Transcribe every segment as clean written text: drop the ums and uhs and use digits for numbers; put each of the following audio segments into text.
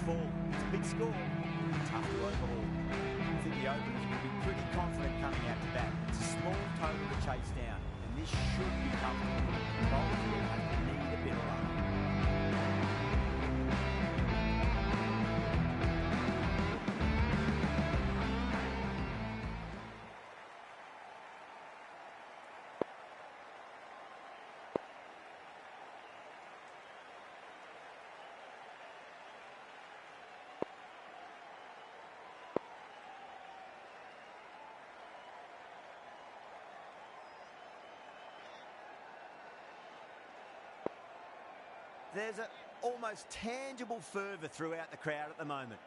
fall. It's a big score. Tough to overhaul. I think the openers will be pretty confident coming out to bat. It's a small total to chase down, and this should be comfortable. Bowlers will have to need a bit of luck. There's an almost tangible fervour throughout the crowd at the moment.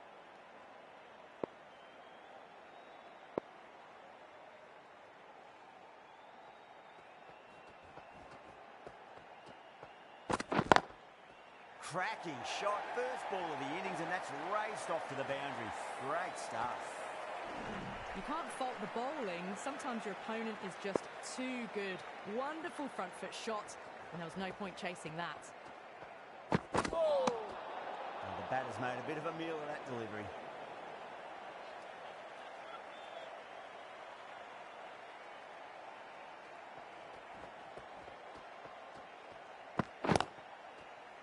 Cracking shot, first ball of the innings, and that's raced off to the boundary. Great stuff. You can't fault the bowling. Sometimes your opponent is just too good. Wonderful front foot shot, and there was no point chasing that. Oh, the batter's made a bit of a meal of that delivery.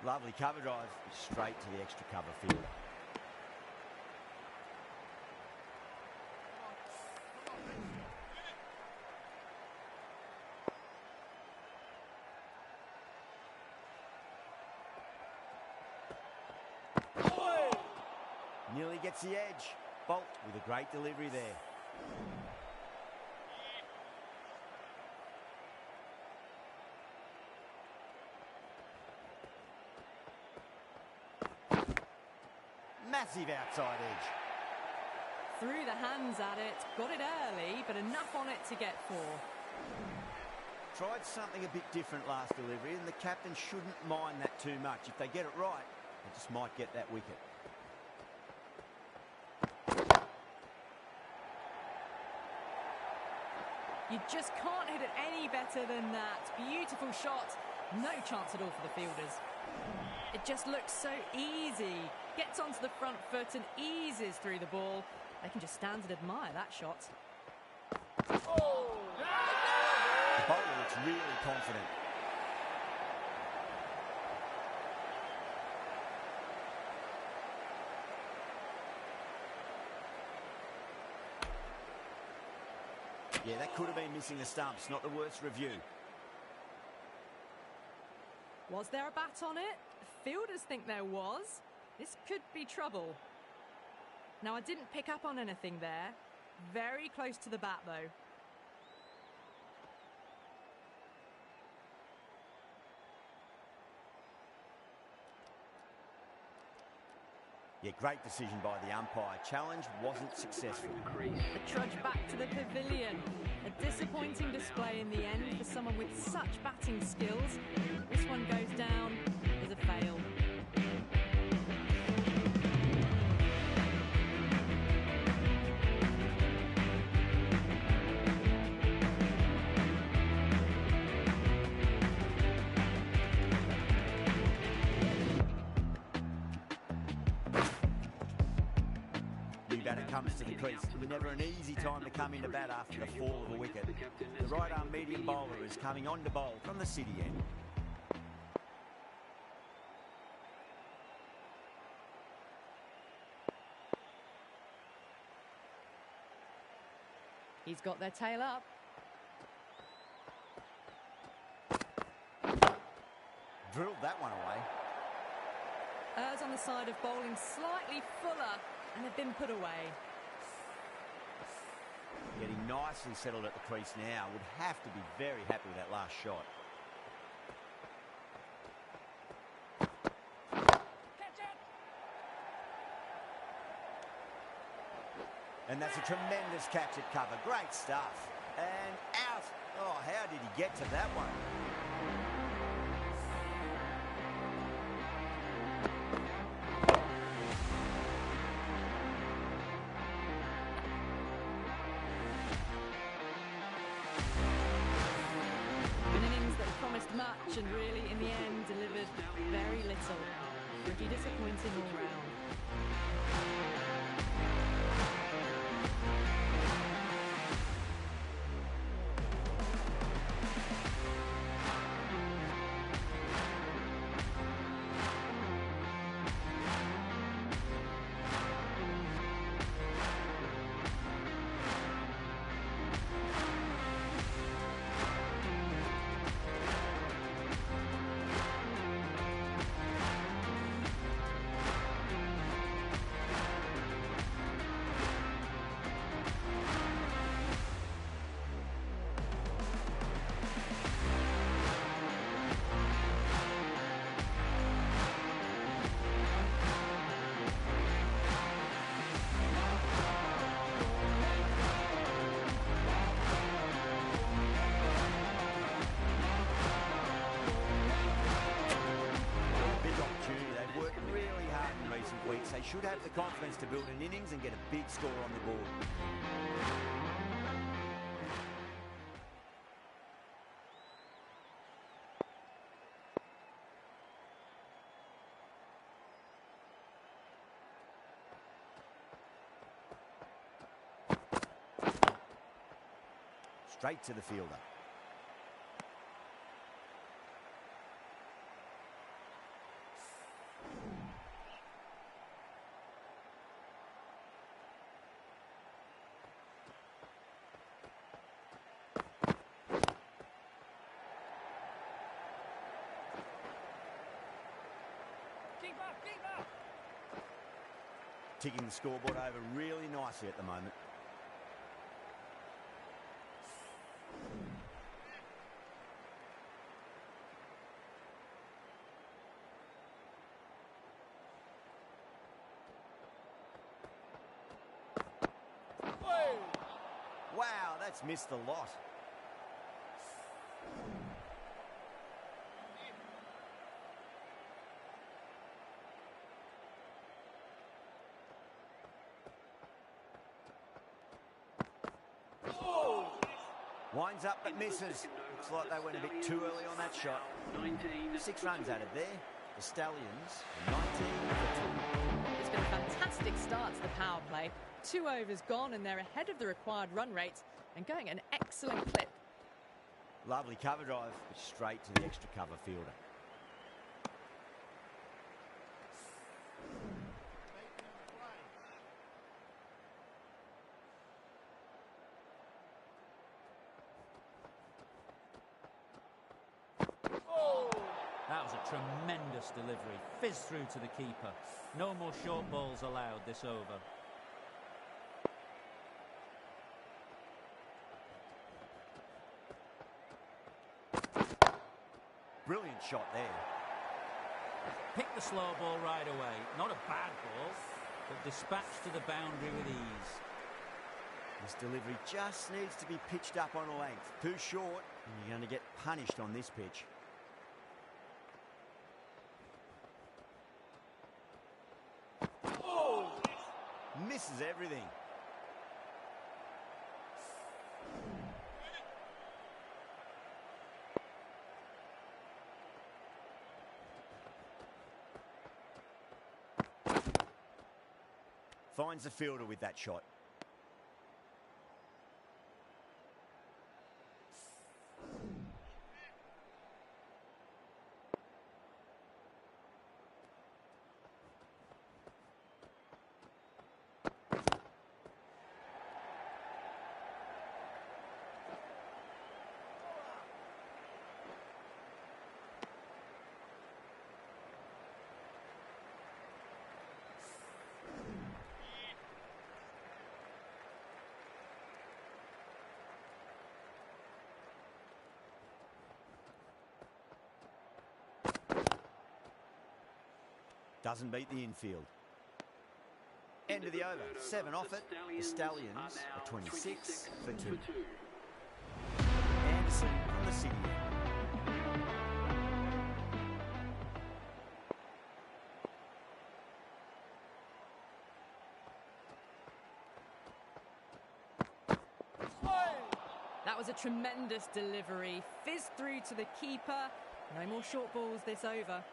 Lovely cover drive, straight to the extra cover field. Nearly gets the edge. Bolt with a great delivery there. Massive outside edge. Threw the hands at it, got it early, but enough on it to get 4. Tried something a bit different last delivery, and the captain shouldn't mind that too much. If they get it right, they just might get that wicket. You just can't hit it any better than that. Beautiful shot. No chance at all for the fielders. It just looks so easy. Gets onto the front foot and eases through the ball. They can just stand and admire that shot. Oh! The bowler looks really confident. Yeah, that could have been missing the stumps. Not the worst review. Was there a bat on it? Fielders think there was. This could be trouble. Now, I didn't pick up on anything there. Very close to the bat, though. Yeah, great decision by the umpire. Challenge wasn't successful. The trudge back to the pavilion. A disappointing display in the end for someone with such batting skills. This one goes down as a fail. Comes to the crease. Never an easy time to come into bat after the fall of a wicket. The right-arm medium bowler is coming on to bowl from the city end. He's got their tail up. Drilled that one away. Errs on the side of bowling slightly fuller, and they've been put away. Getting nicely settled at the crease now. Would have to be very happy with that last shot. And that's a tremendous catch at cover. Great stuff. And out. Oh, how did he get to that one? Much and really in the end delivered very little. Pretty disappointing all round. weeks, they should have the confidence to build an innings and get a big score on the board. Straight to the fielder. Ticking the scoreboard over really nicely at the moment. Wow, that's missed the lot. Winds up but misses. Looks like they went a bit too early on that shot. 6 runs added there. The Stallions, 19 for 2. It's been a fantastic start to the power play. 2 overs gone and they're ahead of the required run rate and going at an excellent clip. Lovely cover drive, straight to the extra cover fielder. That was a tremendous delivery. Fizzed through to the keeper. No more short balls allowed this over. Brilliant shot there. Picked the slow ball right away. Not a bad ball, but dispatched to the boundary with ease. This delivery just needs to be pitched up on a length. Too short, and you're going to get punished on this pitch. Misses everything. Finds the fielder with that shot. Doesn't beat the infield. End of the over. 7 off it. The Stallions are 26 for 2. Anderson from the City. That was a tremendous delivery. Fizzed through to the keeper. No more short balls this over.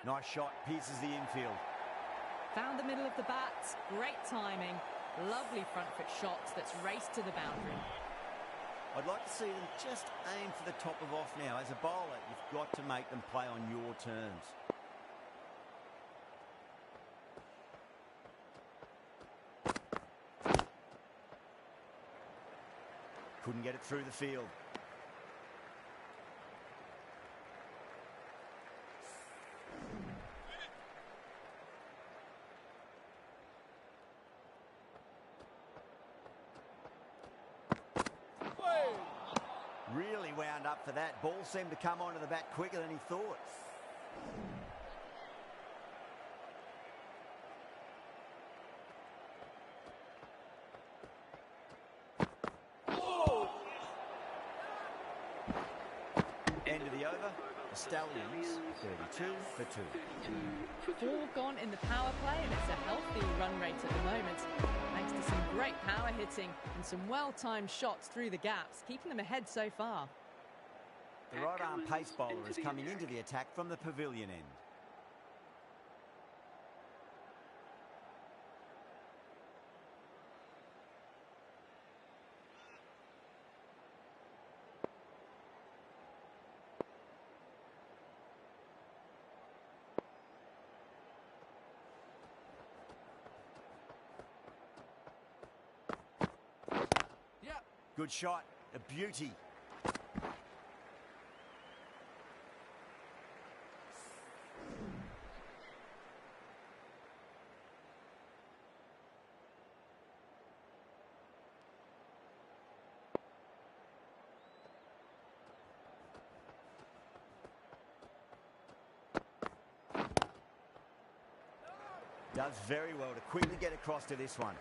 Nice shot, pierces the infield. Found the middle of the bat, great timing. Lovely front foot shots that's raced to the boundary. I'd like to see them just aim for the top of off now. As a bowler, you've got to make them play on your terms. Couldn't get it through the field. Really really wound up for that. Ball seemed to come onto the bat quicker than he thought. End of the over. The Stallions 32 for 2. 4 gone in the power play, and it's a healthy run rate at the moment, thanks to some great power hitting and some well-timed shots through the gaps, keeping them ahead so far. The right-arm pace bowler is coming into the attack from the pavilion end. Good shot, a beauty. Does very well to quickly get across to this one.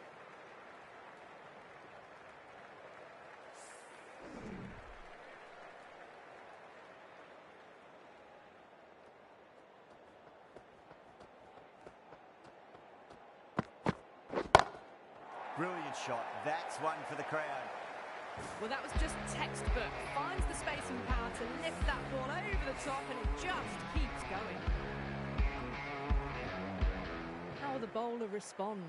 Brilliant shot. That's one for the crowd. Well, that was just textbook. Finds the space and power to lift that ball over the top, and it just keeps going. How will the bowler respond?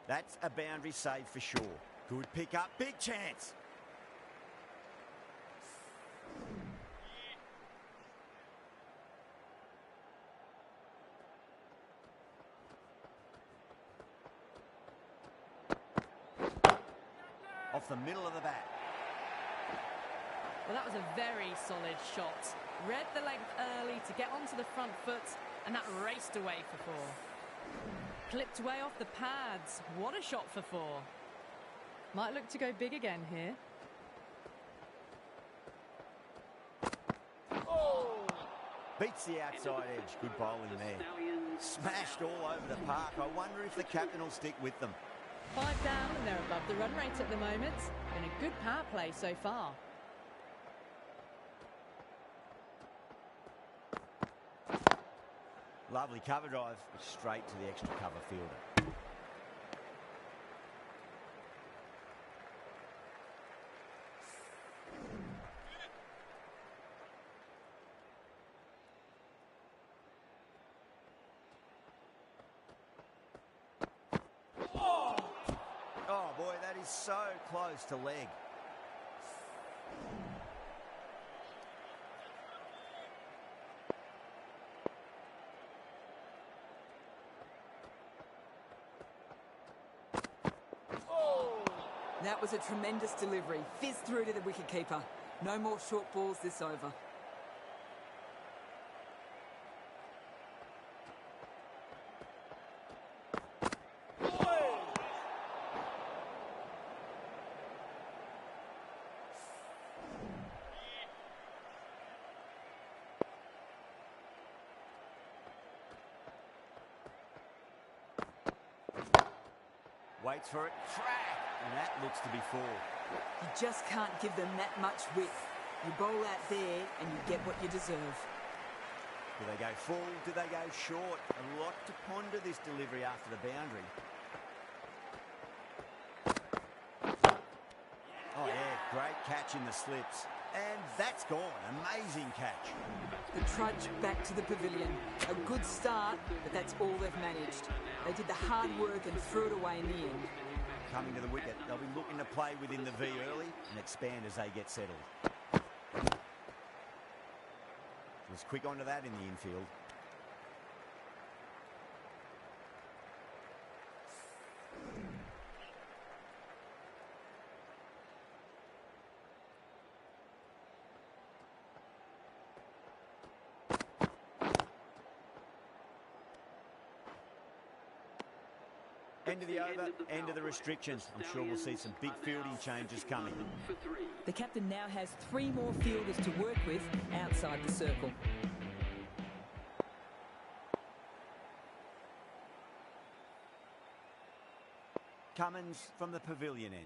That's a boundary save for sure. Good pick up, big chance. Off the middle of the bat. Well, that was a very solid shot. Read the length early to get onto the front foot, and that raced away for 4. Clipped away off the pads. What a shot for 4. Might look to go big again here. Beats the outside edge. Good bowling there. Smashed all over the park. I wonder if the captain will stick with them. 5 down, and they're above the run rate at the moment. Been a good power play so far. Lovely cover drive, but straight to the extra cover fielder. Oh boy, that is so close to leg. That was a tremendous delivery. Fizzed through to the wicketkeeper. No more short balls this over. Waits for it. Track! And that looks to be 4. You just can't give them that much width. You bowl out there and you get what you deserve. Do they go full? Do they go short? A lot to ponder this delivery after the boundary. Oh yeah, great catch in the slips. And that's gone. Amazing catch. The trudge back to the pavilion. A good start, but that's all they've managed. They did the hard work and threw it away in the end. Coming to the wicket, they'll be looking to play within the V early and expand as they get settled. Was quick onto that in the infield. End of the over, end of the restrictions. I'm sure we'll see some big fielding changes coming. The captain now has 3 more fielders to work with outside the circle. Cummins from the pavilion end.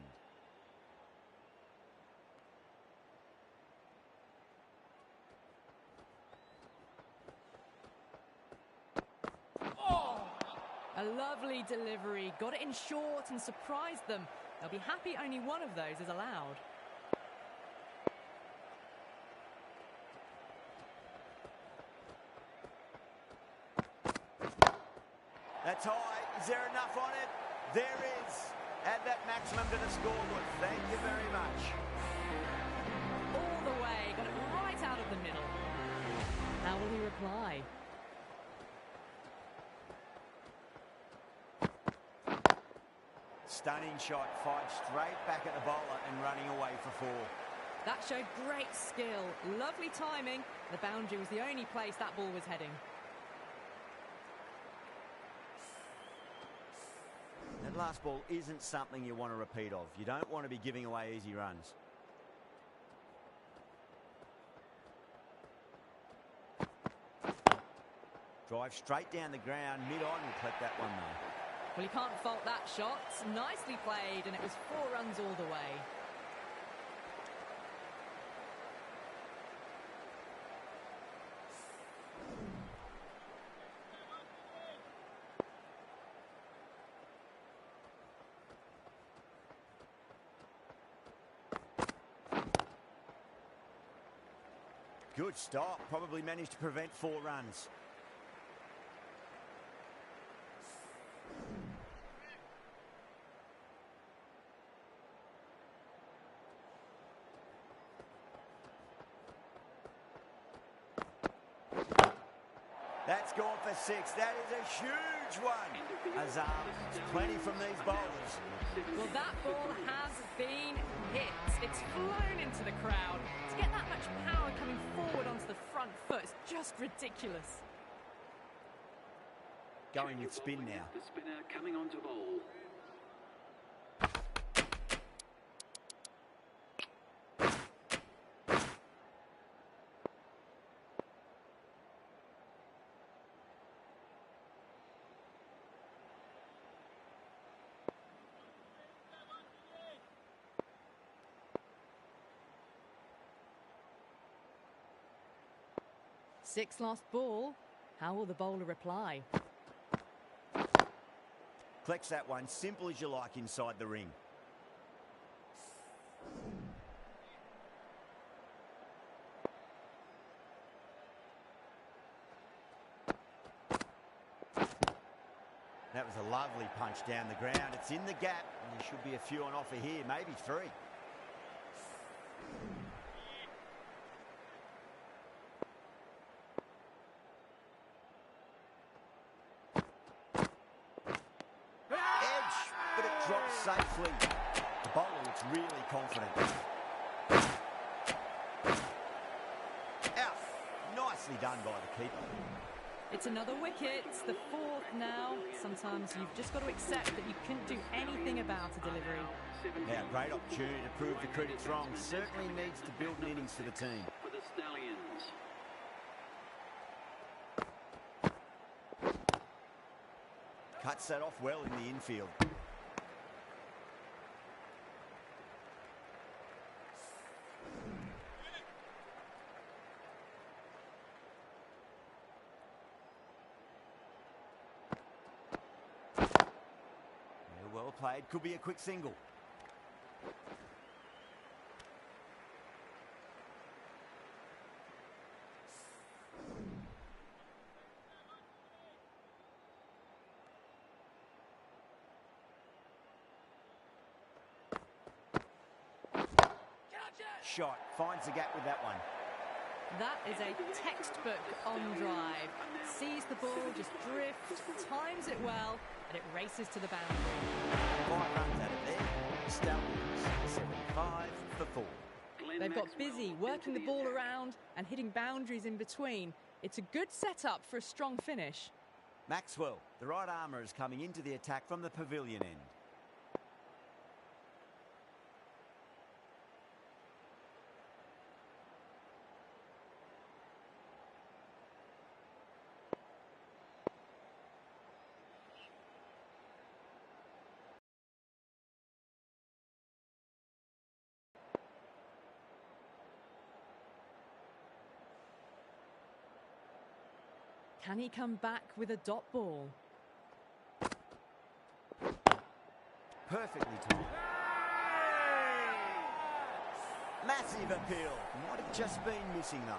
A lovely delivery, got it in short and surprised them. They'll be happy only one of those is allowed. That's high. Is there enough on it? There is. Add that maximum to the scoreboard. Thank you very much. All the way, got it right out of the middle. How will he reply? Stunning shot, fired straight back at the bowler and running away for 4. That showed great skill, lovely timing. The boundary was the only place that ball was heading. That last ball isn't something you want to repeat of. You don't want to be giving away easy runs. Drive straight down the ground, mid-on will clip that one though. Well, you can't fault that shot. Nicely played, and it was 4 runs all the way. Good stop. Probably managed to prevent 4 runs. That's gone for 6. That is a huge one. Azam, plenty from these bowlers. Well, that ball has been hit. It's flown into the crowd. To get that much power coming forward onto the front foot is just ridiculous. Going with spin now. The spinner coming on to bowl. Six last ball. How will the bowler reply? Collects that one, simple as you like inside the ring. That was a lovely punch down the ground. It's in the gap, and there should be a few on offer here, maybe 3. Safely. The bowler looks really confident. Out. Nicely done by the keeper. It's another wicket. It's the 4th now. Sometimes you've just got to accept that you couldn't do anything about a delivery. Now, great opportunity to prove the critics wrong. Certainly needs to build an innings for the team. For the Stallions. Cuts that off well in the infield. Well played, could be a quick single. Shot, finds the gap with that one. That is a textbook on drive. Sees the ball just drift, times it well, and it races to the boundary. 5 runs out of there. Stallions, 75 for 4. They've got busy working the ball around and hitting boundaries in between. It's a good setup for a strong finish. Maxwell, the right armour, is coming into the attack from the pavilion end. Can he come back with a dot ball? Perfectly timed. Massive appeal. Might have just been missing though.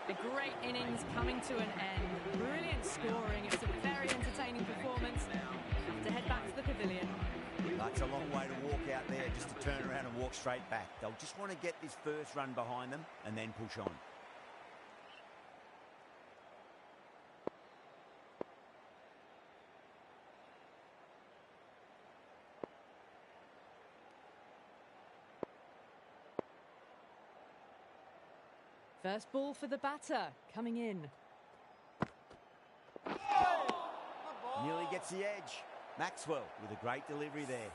A great innings coming to an end. Brilliant scoring. It's a very entertaining performance. Have to head back to the pavilion. That's a long way to walk out there just to turn around and walk straight back. They'll just want to get this first run behind them and then push on. First ball for the batter, coming in. Nearly gets the edge. Maxwell with a great delivery there.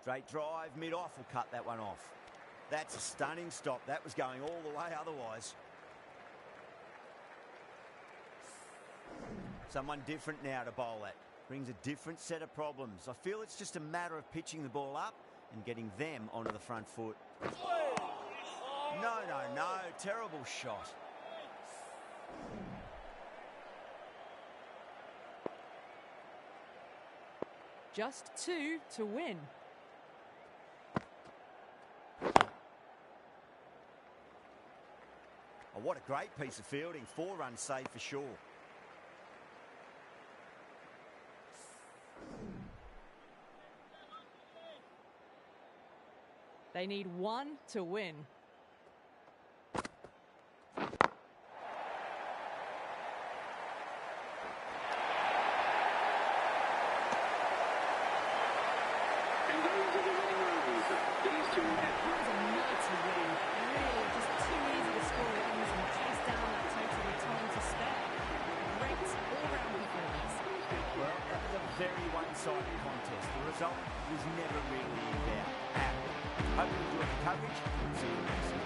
Straight drive, mid-off will cut that one off. That's a stunning stop. That was going all the way otherwise. Someone different now to bowl at. Brings a different set of problems. I feel it's just a matter of pitching the ball up and getting them onto the front foot. No. Terrible shot. Just 2 to win. Oh, what a great piece of fielding. 4 runs saved for sure. They need 1 to win. And those are the winning runs. These two have That was a mighty win. Really just too easy to score runs and chase down that total with time to spare. Great all-round performance. Well, that was a very one-sided contest. The result was never really in doubt. Hope you enjoyed the coverage. See you next time.